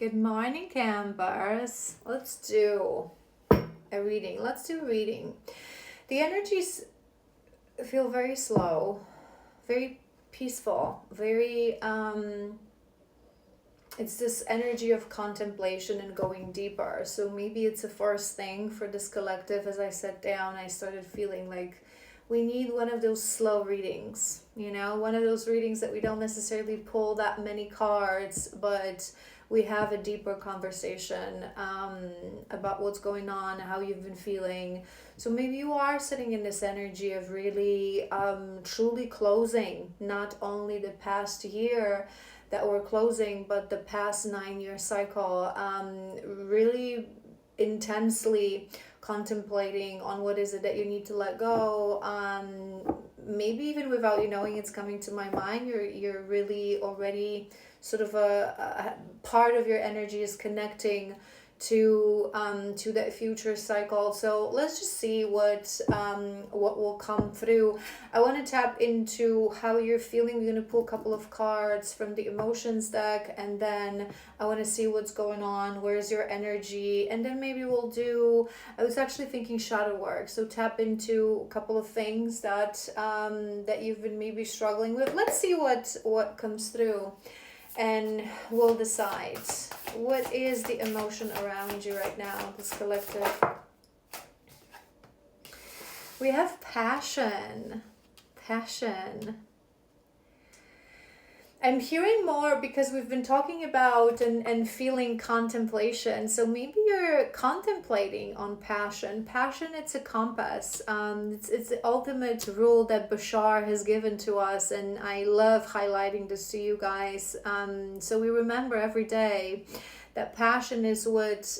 Good morning, campers. Let's do a reading. Let's do a reading. The energies feel very slow, very peaceful, very it's this energy of contemplation and going deeper. So maybe it's a first thing for this collective. As I sat down, I started feeling like we need one of those slow readings, one of those readings that we don't necessarily pull that many cards, but we have a deeper conversation about what's going on, how you've been feeling. So maybe you are sitting in this energy of really truly closing not only the past year that we're closing, but the past 9-year cycle, really intensely contemplating on what is it that you need to let go. Maybe even without you knowing it's coming to my mind, you're really already sort of a part of your energy is connecting to that future cycle. So let's just see what will come through. I want to tap into how you're feeling. We're going to pull a couple of cards from the emotions deck, and then I want to see what's going on, where's your energy, and then maybe we'll do, I was actually thinking shadow work, so tap into a couple of things that that you've been maybe struggling with. Let's see what comes through, and we'll decide what is the emotion around you right now, this collective. We have passion. I'm hearing more because we've been talking about and feeling contemplation. So maybe you're contemplating on passion. Passion, it's a compass. It's the ultimate rule that Bashar has given to us. And I love highlighting this to you guys. So we remember every day that passion is what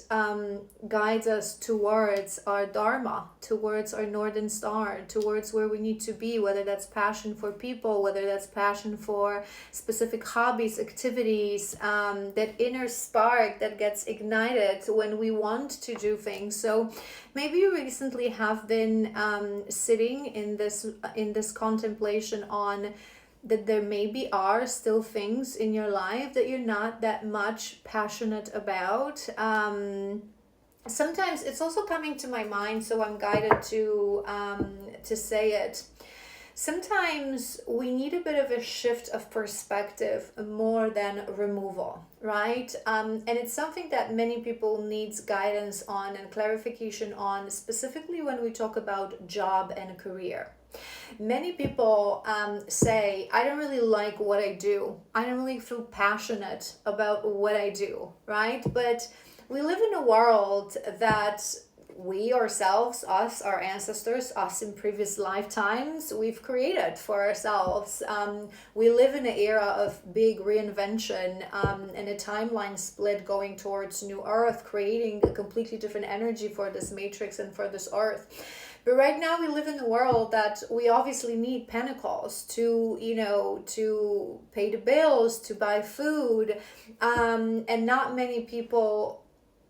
guides us towards our Dharma, towards our Northern Star, towards where we need to be, whether that's passion for people, whether that's passion for specific hobbies, activities, that inner spark that gets ignited when we want to do things. So maybe you recently have been sitting in this contemplation on that there maybe are still things in your life that you're not that much passionate about. Sometimes it's also coming to my mind, so I'm guided to say it. Sometimes we need a bit of a shift of perspective more than removal, right? And it's something that many people needs guidance on and clarification on, specifically when we talk about job and career. Many people say, I don't really like what I do. I don't really feel passionate about what I do, right? But we live in a world that we ourselves, us, our ancestors, us in previous lifetimes, we've created for ourselves. We live in an era of big reinvention and a timeline split going towards New Earth, creating a completely different energy for this matrix and for this earth. But right now we live in a world that we obviously need pentacles to, to pay the bills, to buy food, and not many people.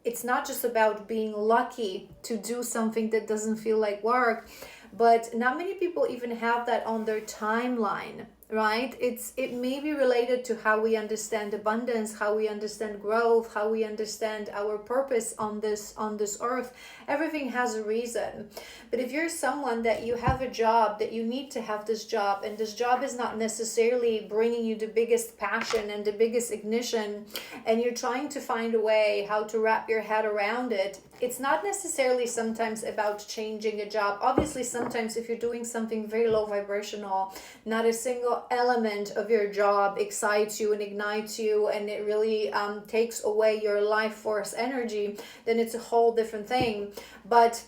It's not just about being lucky to do something that doesn't feel like work, but not many people even have that on their timeline, right? It may be related to how we understand abundance, how we understand growth, how we understand our purpose on this earth. Everything has a reason. But if you're someone that you have a job, that you need to have this job, and this job is not necessarily bringing you the biggest passion and the biggest ignition, and you're trying to find a way how to wrap your head around it, it's not necessarily sometimes about changing a job. Obviously, sometimes if you're doing something very low vibrational, not a single element of your job excites you and ignites you, and it really takes away your life force energy, then it's a whole different thing. But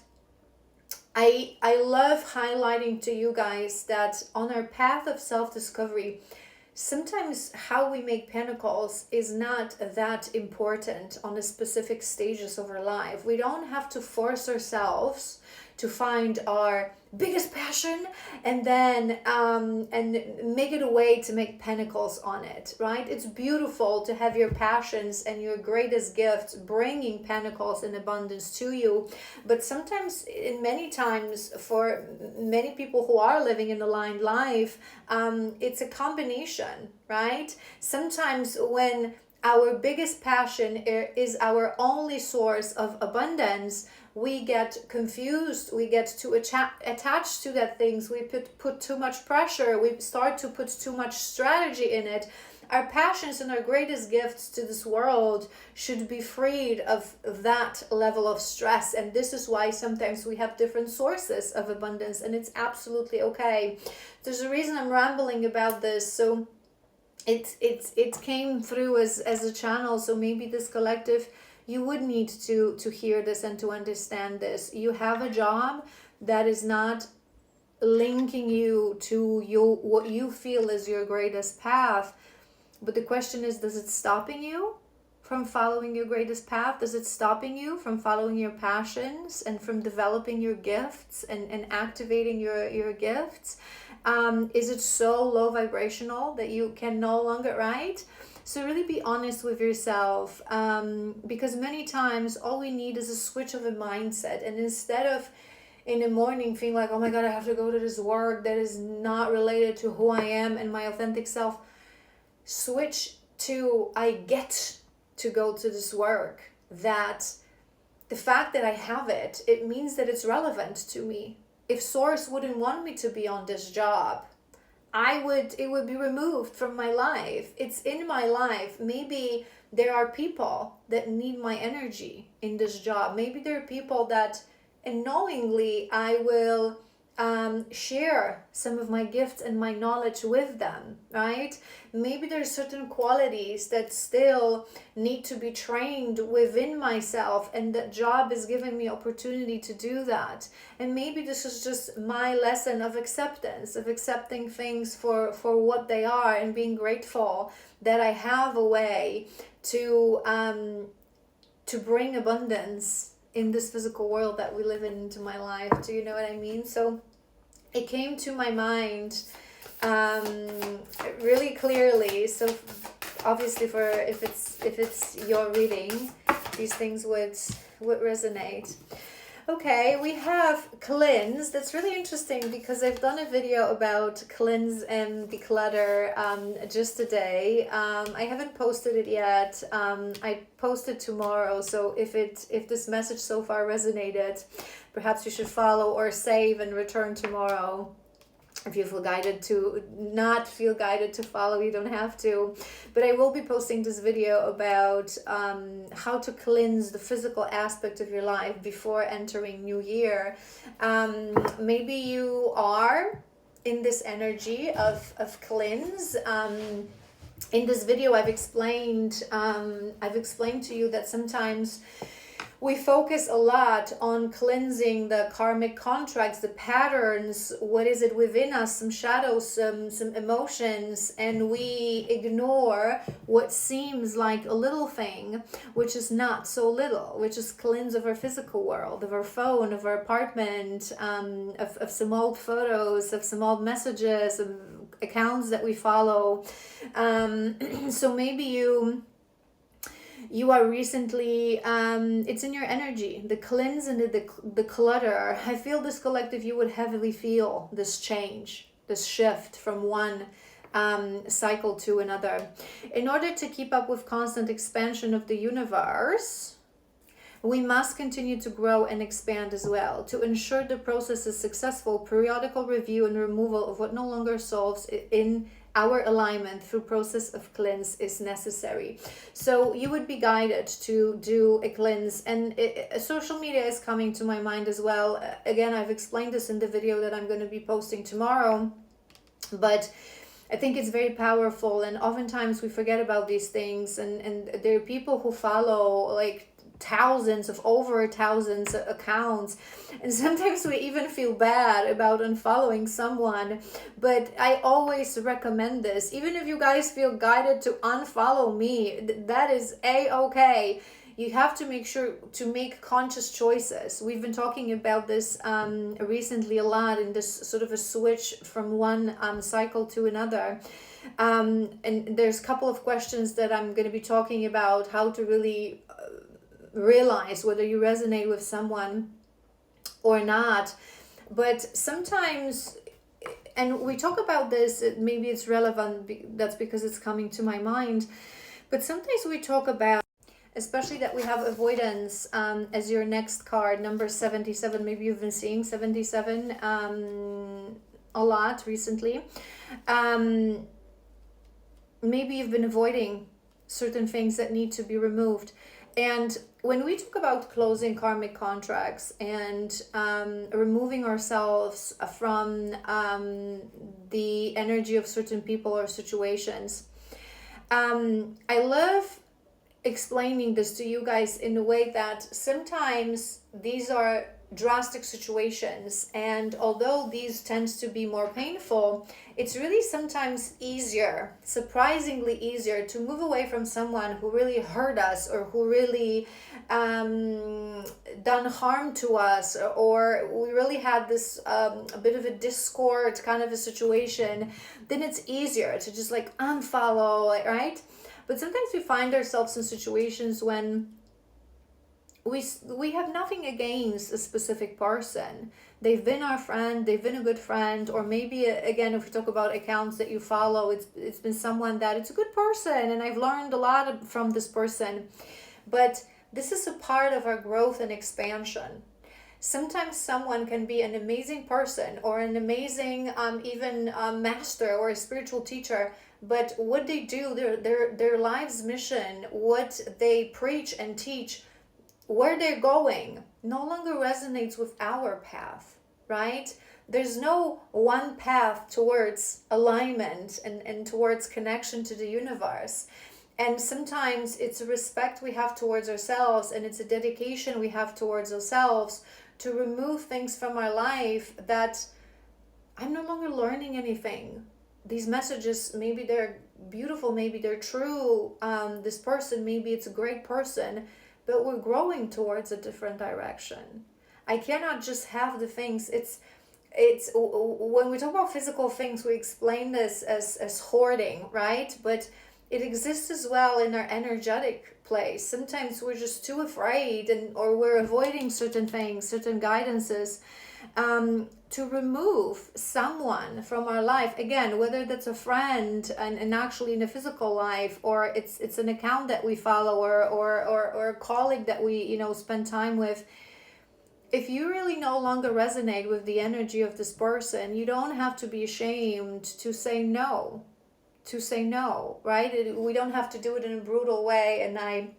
I love highlighting to you guys that on our path of self-discovery, sometimes how we make pentacles is not that important on the specific stages of our life. We don't have to force ourselves to find our biggest passion and then and make it a way to make pentacles on it, right? It's beautiful to have your passions and your greatest gifts bringing pentacles in abundance to you, but sometimes, in many times, for many people who are living an aligned life, it's a combination, right? Sometimes when our biggest passion is our only source of abundance, we get confused, we get too attached to that things, we put too much pressure, we start to put too much strategy in it. Our passions and our greatest gifts to this world should be freed of that level of stress. And this is why sometimes we have different sources of abundance, and it's absolutely okay. There's a reason I'm rambling about this. So it came through as a channel. So maybe this collective, you would need to hear this and to understand this. You have a job that is not linking you to what you feel is your greatest path. But the question is, does it stopping you from following your greatest path? Does it stopping you from following your passions and from developing your gifts and activating your gifts? Is it so low vibrational that you can no longer, right? So really be honest with yourself, because many times all we need is a switch of a mindset. And instead of in the morning feeling like, oh my God, I have to go to this work that is not related to who I am and my authentic self, switch to I get to go to this work. That the fact that I have it, it means that it's relevant to me. If Source wouldn't want me to be on this job, it would be removed from my life. It's in my life. Maybe there are people that need my energy in this job. Maybe there are people that unknowingly I will share some of my gifts and my knowledge with them, right? Maybe there's certain qualities that still need to be trained within myself, and that job is giving me opportunity to do that. And maybe this is just my lesson of acceptance, of accepting things for what they are, and being grateful that I have a way to bring abundance in this physical world that we live in into my life. Do you know what I mean? So it came to my mind really clearly. So obviously, for if it's your reading, these things would resonate. Okay, we have cleanse. That's really interesting because I've done a video about cleanse and declutter just today. I haven't posted it yet. I post it tomorrow. So if this message so far resonated, perhaps you should follow or save and return tomorrow. If you feel guided to not feel guided to follow, you don't have to. But I will be posting this video about how to cleanse the physical aspect of your life before entering new year. Maybe you are in this energy of cleanse. In this video, I've explained to you that sometimes we focus a lot on cleansing the karmic contracts, the patterns, what is it within us, some shadows, some emotions, and we ignore what seems like a little thing, which is not so little, which is cleanse of our physical world, of our phone, of our apartment, of some old photos, of some old messages, of accounts that we follow. So maybe you are recently, it's in your energy, the cleanse and the clutter. I feel this collective, you would heavily feel this change, this shift from one cycle to another. In order to keep up with constant expansion of the universe, we must continue to grow and expand as well. To ensure the process is successful, periodical review and removal of what no longer solves in our alignment through process of cleanse is necessary. So you would be guided to do a cleanse, and social media is coming to my mind as well. Again, I've explained this in the video that I'm going to be posting tomorrow, but I think it's very powerful, and oftentimes we forget about these things, and there are people who follow like over thousands of accounts, and sometimes we even feel bad about unfollowing someone. But I always recommend this. Even if you guys feel guided to unfollow me, that is a-okay. You have to make sure to make conscious choices. We've been talking about this recently a lot, in this sort of a switch from one cycle to another. And there's a couple of questions that I'm going to be talking about, how to really realize whether you resonate with someone or not. But sometimes, and we talk about this, maybe it's relevant, that's because it's coming to my mind, But sometimes we talk about, especially that we have avoidance as your next card, number 77. Maybe you've been seeing 77 a lot recently. Maybe you've been avoiding certain things that need to be removed. And when we talk about closing karmic contracts and removing ourselves from the energy of certain people or situations, I love explaining this to you guys in a way that sometimes these are drastic situations, and although these tends to be more painful, it's really sometimes easier, surprisingly easier, to move away from someone who really hurt us or who really done harm to us, or we really had this a bit of a discord kind of a situation. Then it's easier to just like unfollow, right? But sometimes we find ourselves in situations when we have nothing against a specific person. They've been our friend, they've been a good friend, or maybe, again, if we talk about accounts that you follow, it's been someone that it's a good person and I've learned a lot from this person. But this is a part of our growth and expansion. Sometimes someone can be an amazing person or an amazing even master or a spiritual teacher, but what they do, their life's mission, what they preach and teach, where they're going, no longer resonates with our path, right? There's no one path towards alignment and towards connection to the universe. And sometimes it's a respect we have towards ourselves, and it's a dedication we have towards ourselves to remove things from our life that I'm no longer learning anything. These messages, maybe they're beautiful, maybe they're true. This person, maybe it's a great person, but we're growing towards a different direction. I cannot just have the things. It's when we talk about physical things, we explain this as hoarding, right? But it exists as well in our energetic place. Sometimes we're just too afraid, or we're avoiding certain things, certain guidances, to remove someone from our life. Again, whether that's a friend and actually in a physical life, or it's an account that we follow, or a colleague that we spend time with. If you really no longer resonate with the energy of this person, you don't have to be ashamed to say no. Right? We don't have to do it in a brutal way. And I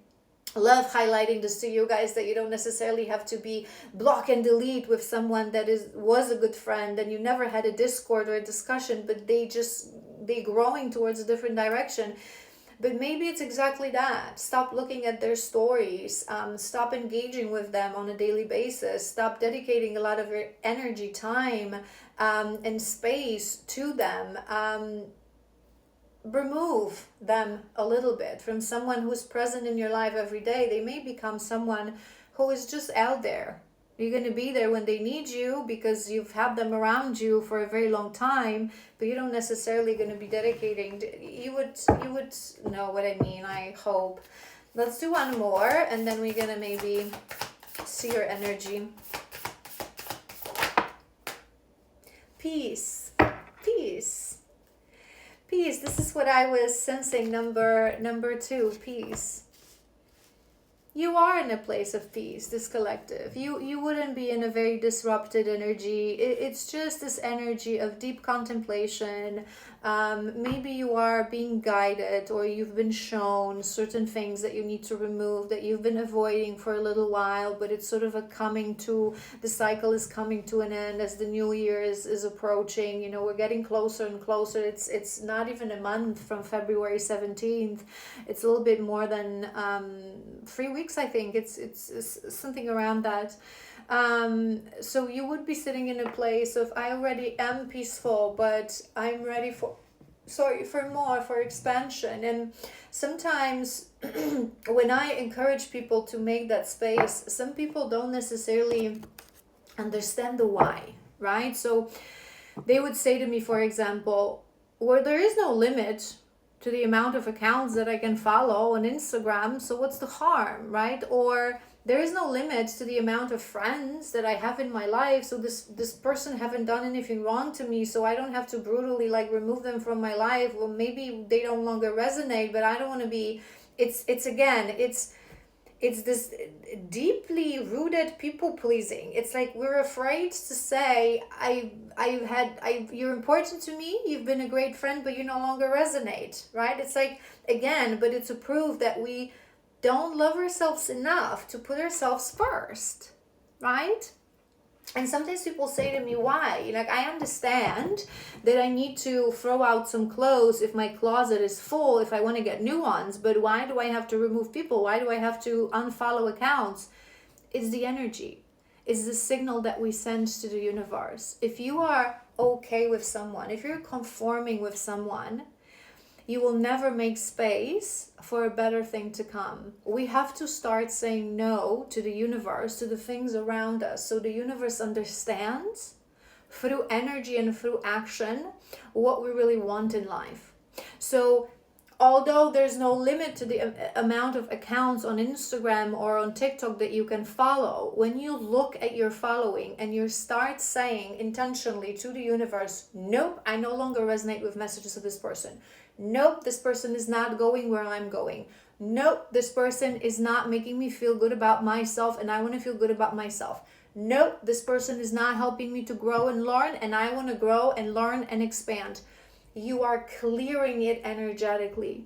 love highlighting this to you guys, that you don't necessarily have to be block and delete with someone that was a good friend and you never had a discord or a discussion, but they growing towards a different direction. But maybe it's exactly that. Stop looking at their stories. Stop engaging with them on a daily basis. Stop dedicating a lot of your energy, time, and space to them. Remove them a little bit from someone who's present in your life every day. They may become someone who is just out there. You're going to be there when they need you because you've had them around you for a very long time, but you don't necessarily going to be dedicating. You would know what I mean, I hope. Let's do one more, and then we're going to maybe see your energy. Peace. This is what I was sensing. Number 2, peace. You are in a place of peace, this collective. You wouldn't be in a very disrupted energy. It's just this energy of deep contemplation. Maybe you are being guided, or you've been shown certain things that you need to remove, that you've been avoiding for a little while, but it's sort of the cycle is coming to an end as the new year is approaching. We're getting closer and closer. It's not even a month from February 17th. It's a little bit more than 3 weeks, I think. It's something around that. So you would be sitting in a place of, I already am peaceful, but I'm ready for more, for expansion. And sometimes when I encourage people to make that space, some people don't necessarily understand the why, right? So they would say to me, for example, well, there is no limit to the amount of accounts that I can follow on Instagram, so what's the harm, right? Or there is no limit to the amount of friends that I have in my life, so this person haven't done anything wrong to me, so I don't have to brutally remove them from my life. Well, maybe they no longer resonate, but I don't want to be it's again, it's this deeply rooted people pleasing. It's like we're afraid to say, you're important to me, you've been a great friend, but you no longer resonate, right? It's like, again, but it's a proof that we don't love ourselves enough to put ourselves first, right? And sometimes people say to me, why? Like, I understand that I need to throw out some clothes if my closet is full, if I want to get new ones, but why do I have to remove people? Why do I have to unfollow accounts? It's the energy. It's the signal that we send to the universe. If you are okay with someone, if you're conforming with someone, you will never make space for a better thing to come. We have to start saying no to the universe, to the things around us, so the universe understands through energy and through action what we really want in life. So although there's no limit to the amount of accounts on Instagram or on TikTok that you can follow, when you look at your following and you start saying intentionally to the universe, nope, I no longer resonate with messages of this person. Nope, this person is not going where I'm going. Nope, this person is not making me feel good about myself, and I want to feel good about myself. Nope, this person is not helping me to grow and learn, and I want to grow and learn and expand. You are clearing it energetically.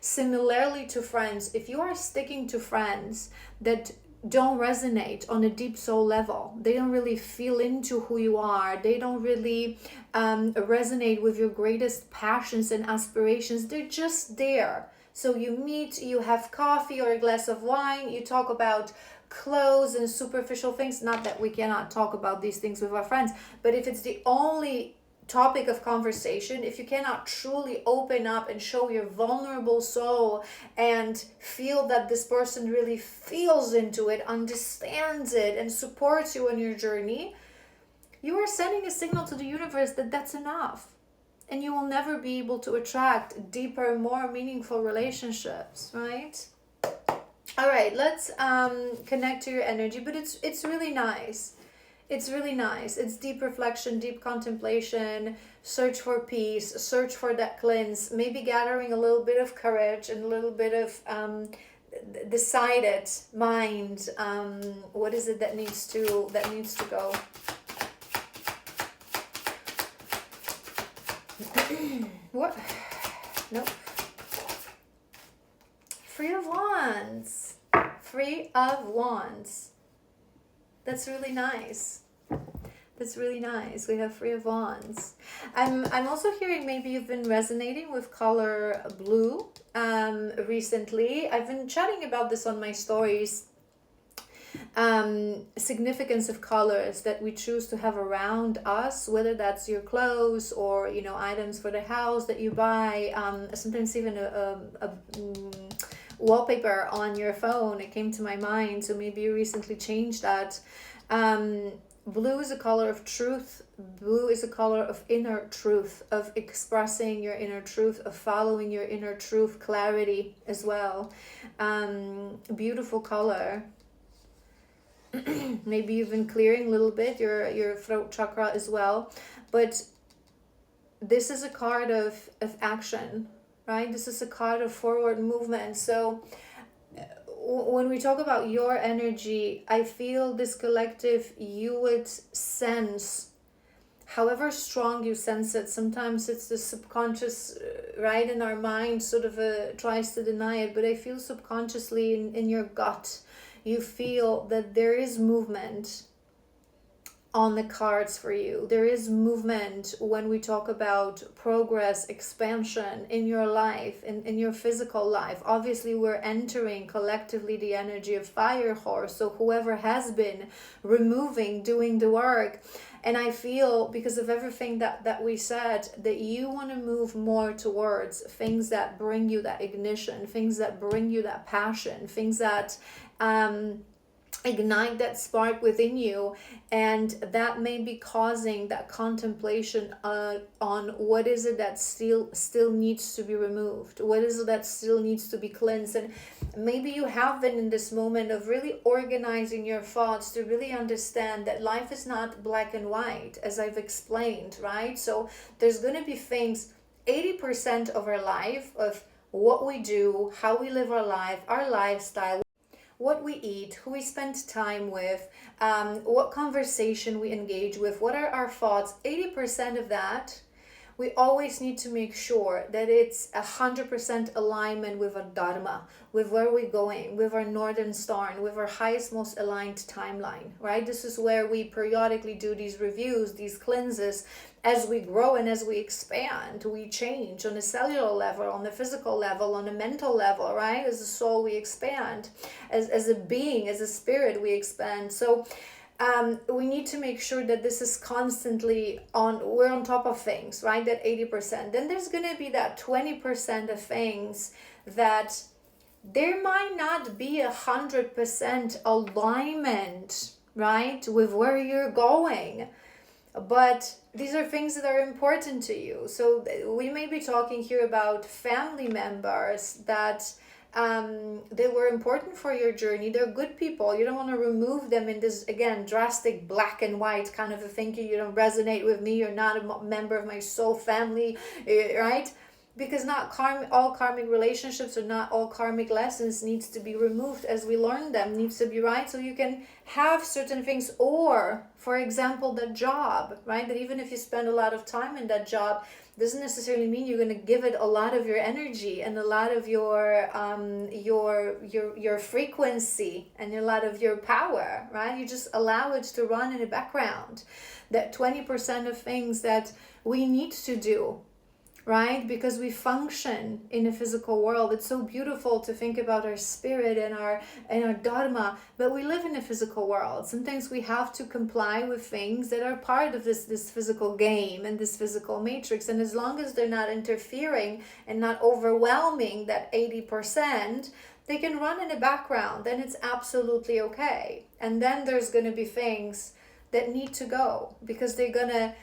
Similarly to friends, if you are sticking to friends that don't resonate on a deep soul level, they don't really feel into who you are, they don't really resonate with your greatest passions and aspirations, they're just there. So you meet, you have coffee or a glass of wine, you talk about clothes and superficial things. Not that we cannot talk about these things with our friends, but if it's the only topic of conversation, if you cannot truly open up and show your vulnerable soul and feel that this person really feels into it, understands it, and supports you on your journey, you are sending a signal to the universe that that's enough. And you will never be able to attract deeper, more meaningful relationships, right? All right, let's connect to your energy, but it's really nice. It's really nice. It's deep reflection, deep contemplation, search for peace, search for that cleanse, maybe gathering a little bit of courage and a little bit of decided mind. What is it that needs to go? What? Nope. Free of Wands. Free of Wands. That's really nice. That's really nice. We have Free of Wands. I'm also hearing maybe you've been resonating with color blue recently. I've been chatting about this on my stories. Significance of colors that we choose to have around us, whether that's your clothes or items for the house that you buy. Sometimes even a wallpaper on your phone. It came to my mind, so maybe you recently changed that. Blue is a color of truth. Blue is a color of inner truth, of expressing your inner truth, of following your inner truth, clarity as well. Beautiful color. Maybe you've been clearing a little bit your throat chakra as well, but this is a card of action, right? This is a card of forward movement. So when we talk about your energy, I feel this collective, you would sense, however strong you sense it, sometimes it's the subconscious, right, in our mind sort of tries to deny it, but I feel subconsciously in your gut, you feel that there is movement on the cards for you. There is movement when we talk about progress, expansion in your life, in your physical life. Obviously, we're entering collectively the energy of fire horse. So whoever has been removing, doing the work. And I feel, because of everything that we said, that you want to move more towards things that bring you that ignition, things that bring you that passion, things that ignite that spark within you, and that may be causing that contemplation on what is it that still needs to be removed, what is it that still needs to be cleansed. And maybe you have been in this moment of really organizing your thoughts to really understand that life is not black and white, as I've explained, right? So there's going to be things, 80% of our life, of what we do, how we live our life, our lifestyle, what we eat, who we spend time with, what conversation we engage with, what are our thoughts. 80% of that, we always need to make sure that it's 100% alignment with our dharma, with where we're going, with our northern star, and with our highest, most aligned timeline, right? This is where we periodically do these reviews, these cleanses. As we grow and as we expand, we change on a cellular level, on the physical level, on a mental level, right? As a soul, we expand. As a being, as a spirit, we expand. So we need to make sure that this is constantly we're on top of things, right? That 80%. Then there's going to be that 20% of things that there might not be 100% alignment, right, with where you're going. But these are things that are important to you. So we may be talking here about family members that they were important for your journey. They're good people. You don't want to remove them in this, again, drastic black and white kind of a thinking. You don't resonate with me. You're not a member of my soul family, right? Because not all karmic relationships or not all karmic lessons needs to be removed as we learn them, needs to be right. So you can have certain things, or for example, the job, right? That even if you spend a lot of time in that job, doesn't necessarily mean you're going to give it a lot of your energy and a lot of your frequency and a lot of your power, right? You just allow it to run in the background. That 20% of things that we need to do, right? Because we function in a physical world. It's so beautiful to think about our spirit and our dharma, but we live in a physical world. Sometimes we have to comply with things that are part of this physical game and this physical matrix. And as long as they're not interfering and not overwhelming that 80%, they can run in the background. Then it's absolutely okay. And then there's going to be things that need to go, because they're going to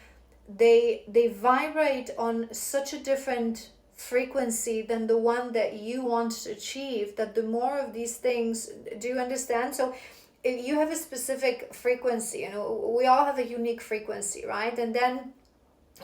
they vibrate on such a different frequency than the one that you want to achieve, that the more of these things, do you understand? So if you have a specific frequency, we all have a unique frequency, right? And then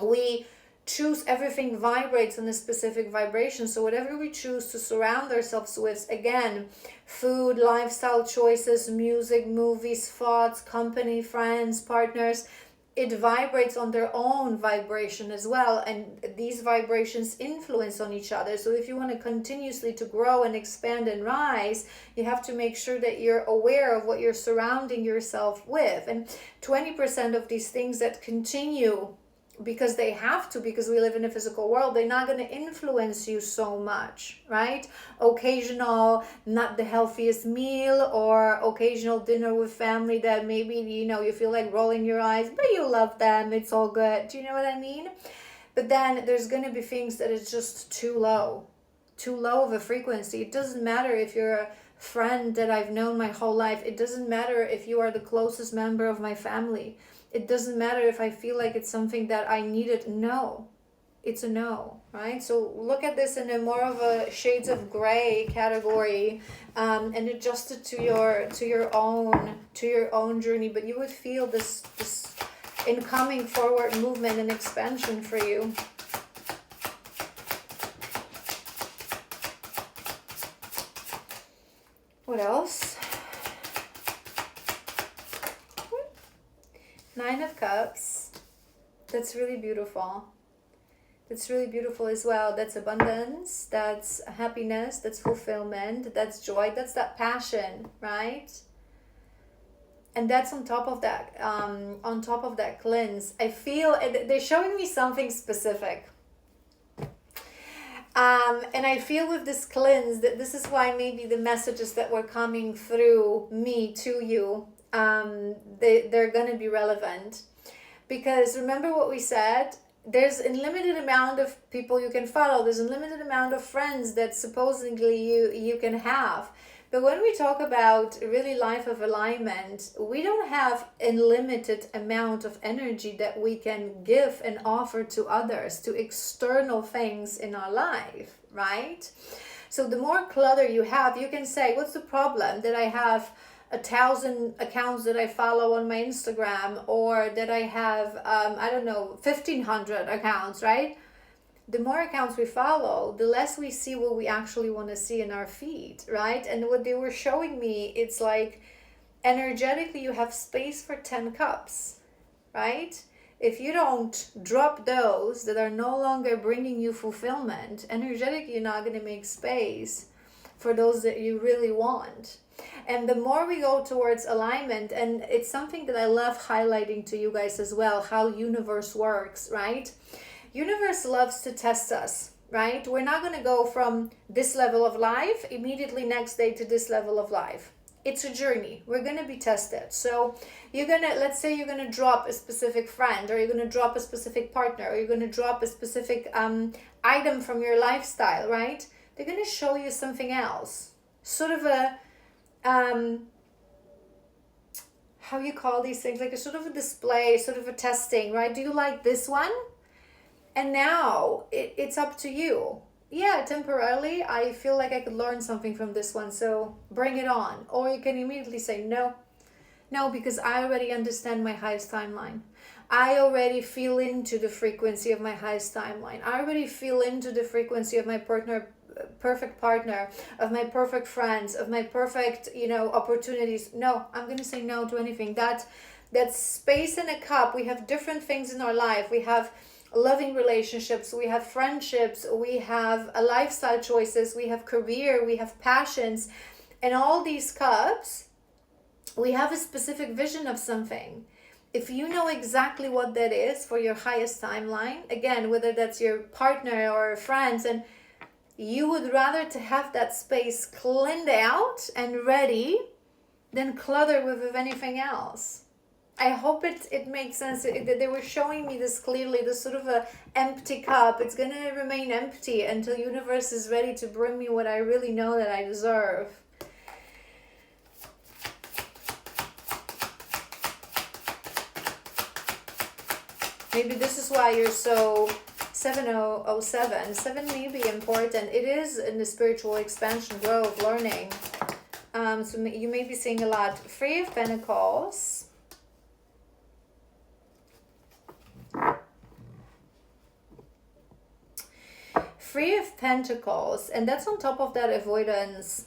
we choose, everything vibrates on a specific vibration. So whatever we choose to surround ourselves with, again, food, lifestyle choices, music, movies, thoughts, company, friends, partners, it vibrates on their own vibration as well, and these vibrations influence on each other. So if you want to continuously to grow and expand and rise, you have to make sure that you're aware of what you're surrounding yourself with. And 20% of these things that continue because they have to, because we live in a physical world, they're not going to influence you so much, right? Occasional, not the healthiest meal, or occasional dinner with family that maybe, you feel like rolling your eyes, but you love them, it's all good. Do you know what I mean? But then there's going to be things that is just too low of a frequency. It doesn't matter if you're a friend that I've known my whole life. It doesn't matter if you are the closest member of my family. It doesn't matter if I feel like it's something that I needed. No, it's a no, right? So look at this in a more of a shades of gray category, and adjust it to your own journey. But you would feel this incoming forward movement and expansion for you. What else? 9 of Cups. That's really beautiful. That's really beautiful as well. That's abundance, that's happiness, that's fulfillment, that's joy, that's that passion, right? And that's on top of that cleanse. I feel they're showing me something specific. And I feel with this cleanse that this is why maybe the messages that were coming through me to you, they're going to be relevant. Because remember what we said, there's a limited amount of people you can follow, there's a limited amount of friends that supposedly you can have. But when we talk about really life of alignment, we don't have a limited amount of energy that we can give and offer to others, to external things in our life, right? So the more clutter you have, you can say, what's the problem? That I have 1,000 accounts that I follow on my Instagram, or that I have, 1,500 accounts, right? the more accounts we follow, the less we see what we actually want to see in our feed, right? And what they were showing me, it's like energetically you have space for 10 cups, right? If you don't drop those that are no longer bringing you fulfillment, energetically you're not going to make space for those that you really want. And the more we go towards alignment, and it's something that I love highlighting to you guys as well, how universe works, right? Universe loves to test us, right? We're not going to go from this level of life immediately next day to this level of life. It's a journey. We're going to be tested. So you're going to, let's say you're going to drop a specific friend, or you're going to drop a specific partner, or you're going to drop a specific item from your lifestyle, right? They're going to show you something else. Sort of a, how you call these things? Like a sort of a display, sort of a testing, right? Do you like this one? And now it's up to you. Yeah, temporarily, I feel like I could learn something from this one, so bring it on. Or you can immediately say, no, because I already understand my highest timeline. I already feel into the frequency of my highest timeline. I already feel into the frequency of my perfect partner, of my perfect friends, of my perfect, opportunities. No, I'm going to say no to anything. That space in a cup. We have different things in our life. We have loving relationships, we have friendships, we have lifestyle choices, we have career, we have passions, and all these cups, we have a specific vision of something. If you know exactly what that is for your highest timeline, again, whether that's your partner or friends, and you would rather to have that space cleaned out and ready than clutter with anything else. I hope it makes sense. They were showing me this clearly, this sort of a empty cup. It's going to remain empty until universe is ready to bring me what I really know that I deserve. Maybe this is why you're so 7007. 7 may be important. It is in the spiritual expansion, growth, learning. So you may be seeing a lot. 3 of Pentacles. Three of Pentacles, and that's on top of that avoidance.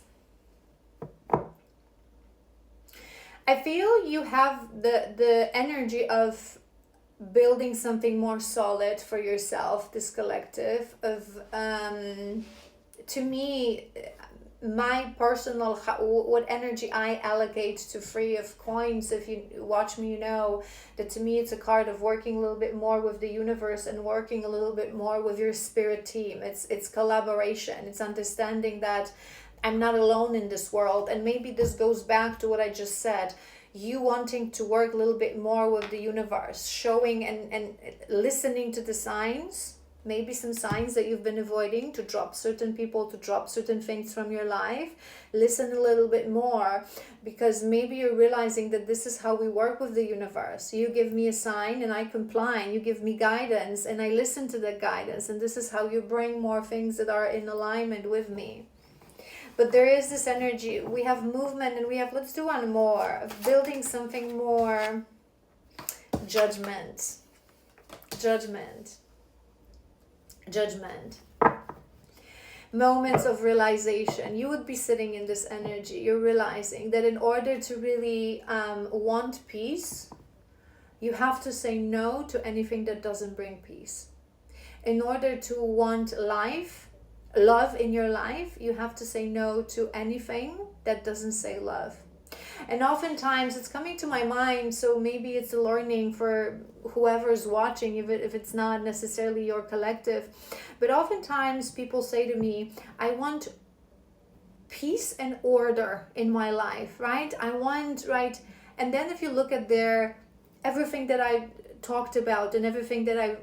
I feel you have the energy of building something more solid for yourself, this collective of, to me, my personal, what energy I allocate to 3 of coins. If you watch me, you know that to me it's a card of working a little bit more with the universe and working a little bit more with your spirit team. It's collaboration. It's understanding that I'm not alone in this world. And maybe this goes back to what I just said. You wanting to work a little bit more with the universe, showing and listening to the signs. Maybe some signs that you've been avoiding, to drop certain people, to drop certain things from your life. Listen a little bit more, because maybe you're realizing that this is how we work with the universe. You give me a sign and I comply. You give me guidance and I listen to that guidance. And this is how you bring more things that are in alignment with me. But there is this energy. We have movement and we have, let's do one more, of building something more. Judgment. Moments of realization. You would be sitting in this energy. You're realizing that in order to really want peace, you have to say no to anything that doesn't bring peace. In order to want love in your life, you have to say no to anything that doesn't say love. And oftentimes it's coming to my mind, so maybe it's a learning for whoever's watching, if it's not necessarily your collective. But oftentimes people say to me, I want peace and order in my life, right? I want, right? And then if you look at everything that I talked about and everything that I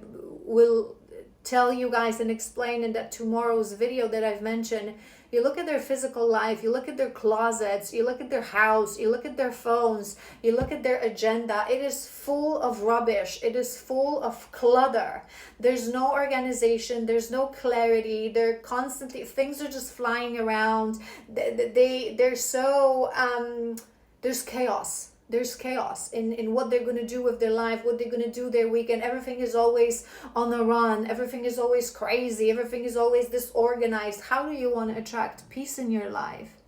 will tell you guys and explain in that tomorrow's video that I've mentioned, you look at their physical life, you look at their closets, you look at their house, you look at their phones, you look at their agenda. It is full of rubbish. It is full of clutter. There's no organization. There's no clarity. They're constantly, things are just flying around. They're so, there's chaos. there's chaos in what they're going to do with their life, what they're going to do their weekend. Everything is always on the run. Everything is always crazy. Everything is always disorganized. How do you want to attract peace in your life?